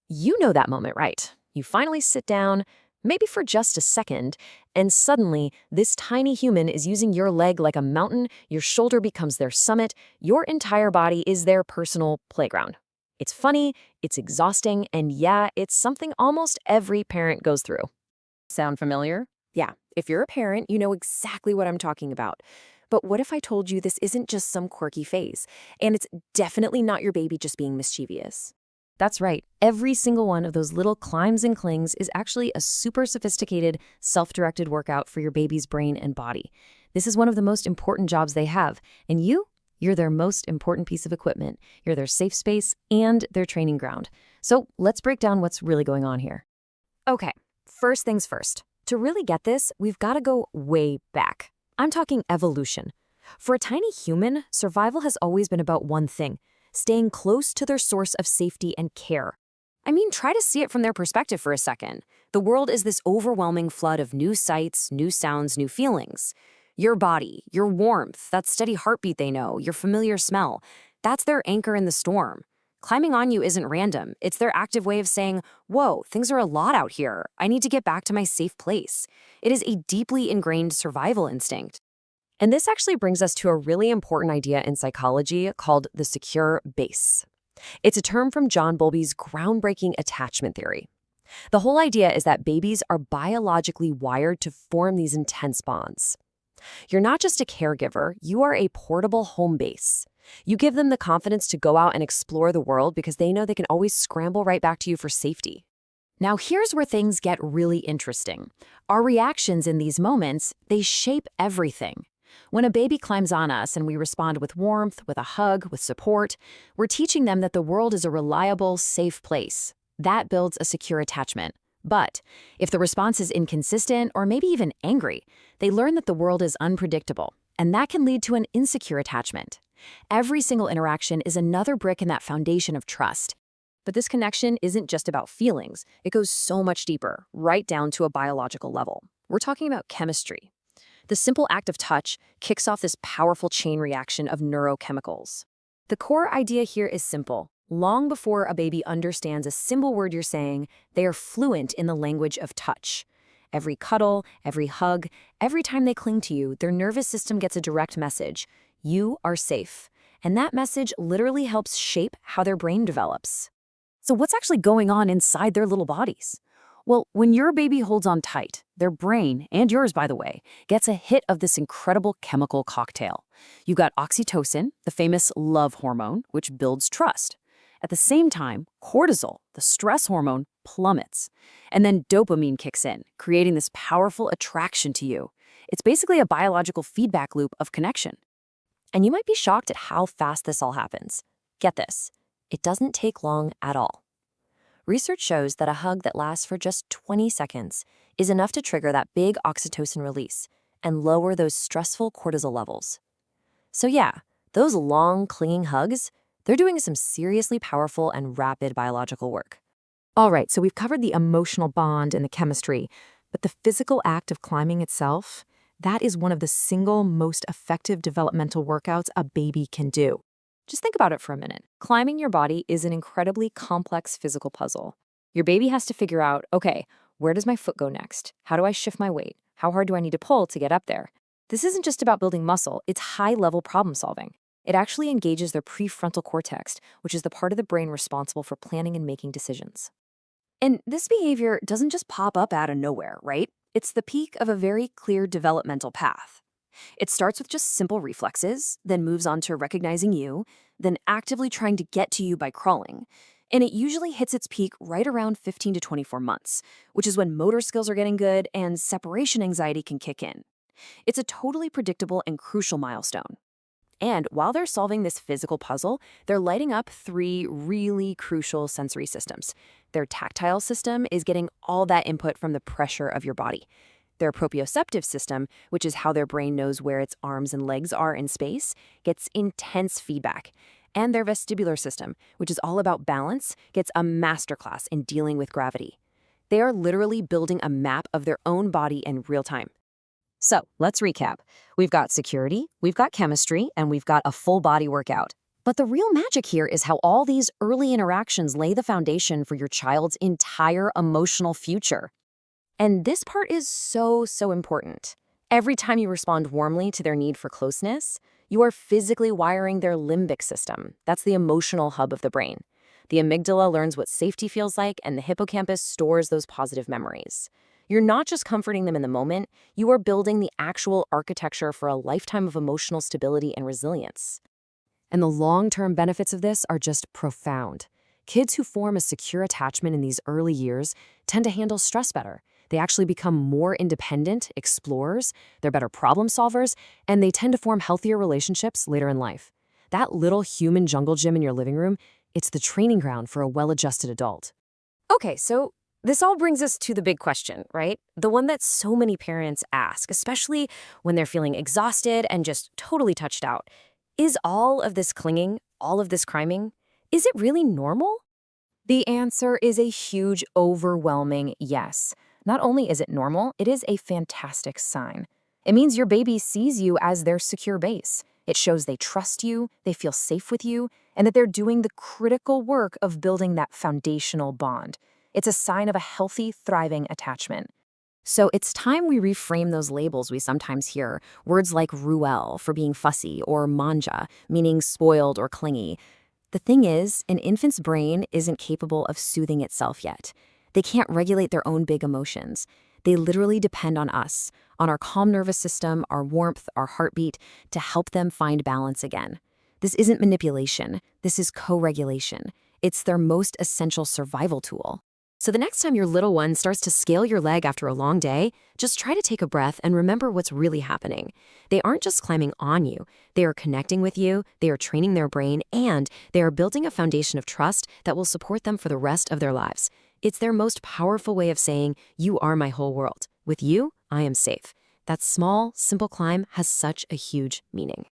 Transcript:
You know that moment, right? You finally sit down, maybe for just a second, and suddenly this tiny human is using your leg like a mountain, your shoulder becomes their summit, your entire body is their personal playground. It's funny, it's exhausting, and yeah, it's something almost every parent goes through. Sound familiar? Yeah, if you're a parent, you know exactly what I'm talking about. But what if I told you this isn't just some quirky phase, and it's definitely not your baby just being mischievous? That's right. Every single one of those little climbs and clings is actually a super sophisticated, self-directed workout for your baby's brain and body. This is one of the most important jobs they have. And you're their most important piece of equipment. You're their safe space and their training ground. So let's break down what's really going on here. Okay, first things first. To really get this, we've got to go way back. I'm talking evolution. For a tiny human, survival has always been about one thing: staying close to their source of safety and care. I mean, try to see it from their perspective for a second. The world is this overwhelming flood of new sights, new sounds, new feelings. Your body, your warmth, that steady heartbeat they know, your familiar smell, that's their anchor in the storm. Climbing on you isn't random. It's their active way of saying, whoa, things are a lot out here. I need to get back to my safe place. It is a deeply ingrained survival instinct. And this actually brings us to a really important idea in psychology called the secure base. It's a term from John Bowlby's groundbreaking attachment theory. The whole idea is that babies are biologically wired to form these intense bonds. You're not just a caregiver, you are a portable home base. You give them the confidence to go out and explore the world because they know they can always scramble right back to you for safety. Now here's where things get really interesting. Our reactions in these moments, they shape everything. When a baby climbs on us and we respond with warmth, with a hug, with support, we're teaching them that the world is a reliable, safe place. That builds a secure attachment. But if the response is inconsistent or maybe even angry, they learn that the world is unpredictable, and that can lead to an insecure attachment. Every single interaction is another brick in that foundation of trust. But this connection isn't just about feelings. It goes so much deeper, right down to a biological level. We're talking about chemistry. The simple act of touch kicks off this powerful chain reaction of neurochemicals. The core idea here is simple. Long before a baby understands a simple word you're saying, they are fluent in the language of touch. Every cuddle, every hug, every time they cling to you, their nervous system gets a direct message. You are safe. And that message literally helps shape how their brain develops. So what's actually going on inside their little bodies? Well, when your baby holds on tight, their brain, and yours by the way, gets a hit of this incredible chemical cocktail. You got oxytocin, the famous love hormone, which builds trust. At the same time, cortisol, the stress hormone, plummets. And then dopamine kicks in, creating this powerful attraction to you. It's basically a biological feedback loop of connection. And you might be shocked at how fast this all happens. Get this, it doesn't take long at all. Research shows that a hug that lasts for just 20 seconds is enough to trigger that big oxytocin release and lower those stressful cortisol levels. So yeah, those long, clinging hugs, they're doing some seriously powerful and rapid biological work. All right, so we've covered the emotional bond and the chemistry, but the physical act of climbing itself, that is one of the single most effective developmental workouts a baby can do. Just think about it for a minute. Climbing your body is an incredibly complex physical puzzle. Your baby has to figure out, okay, where does my foot go next? How do I shift my weight? How hard do I need to pull to get up there? This isn't just about building muscle, it's high-level problem solving. It actually engages their prefrontal cortex, which is the part of the brain responsible for planning and making decisions. And this behavior doesn't just pop up out of nowhere, right? It's the peak of a very clear developmental path. It starts with just simple reflexes, then moves on to recognizing you, then actively trying to get to you by crawling. And it usually hits its peak right around 15 to 24 months, which is when motor skills are getting good and separation anxiety can kick in. It's a totally predictable and crucial milestone. And while they're solving this physical puzzle, they're lighting up three really crucial sensory systems. Their tactile system is getting all that input from the pressure of your body. Their proprioceptive system, which is how their brain knows where its arms and legs are in space, gets intense feedback. And their vestibular system, which is all about balance, gets a masterclass in dealing with gravity. They are literally building a map of their own body in real time. So let's recap. We've got security, we've got chemistry, and we've got a full body workout. But the real magic here is how all these early interactions lay the foundation for your child's entire emotional future. And this part is so important. Every time you respond warmly to their need for closeness, you are physically wiring their limbic system. That's the emotional hub of the brain. The amygdala learns what safety feels like, and the hippocampus stores those positive memories. You're not just comforting them in the moment, you are building the actual architecture for a lifetime of emotional stability and resilience. And the long-term benefits of this are just profound. Kids who form a secure attachment in these early years tend to handle stress better. They actually become more independent explorers, they're better problem solvers, and they tend to form healthier relationships later in life. That little human jungle gym in your living room, it's the training ground for a well-adjusted adult. Okay, so this all brings us to the big question, right? The one that so many parents ask, especially when they're feeling exhausted and just totally touched out. Is all of this clinging, all of this criming, is it really normal? The answer is a huge, overwhelming yes. Not only is it normal, it is a fantastic sign. It means your baby sees you as their secure base. It shows they trust you, they feel safe with you, and that they're doing the critical work of building that foundational bond. It's a sign of a healthy, thriving attachment. So it's time we reframe those labels we sometimes hear, words like ruel for being fussy or manja, meaning spoiled or clingy. The thing is, an infant's brain isn't capable of soothing itself yet. They can't regulate their own big emotions. They literally depend on us, on our calm nervous system, our warmth, our heartbeat, to help them find balance again. This isn't manipulation. This is co-regulation. It's their most essential survival tool. So the next time your little one starts to scale your leg after a long day, just try to take a breath and remember what's really happening. They aren't just climbing on you. They are connecting with you, they are training their brain, and they are building a foundation of trust that will support them for the rest of their lives. It's their most powerful way of saying, you are my whole world. With you, I am safe. That small, simple climb has such a huge meaning.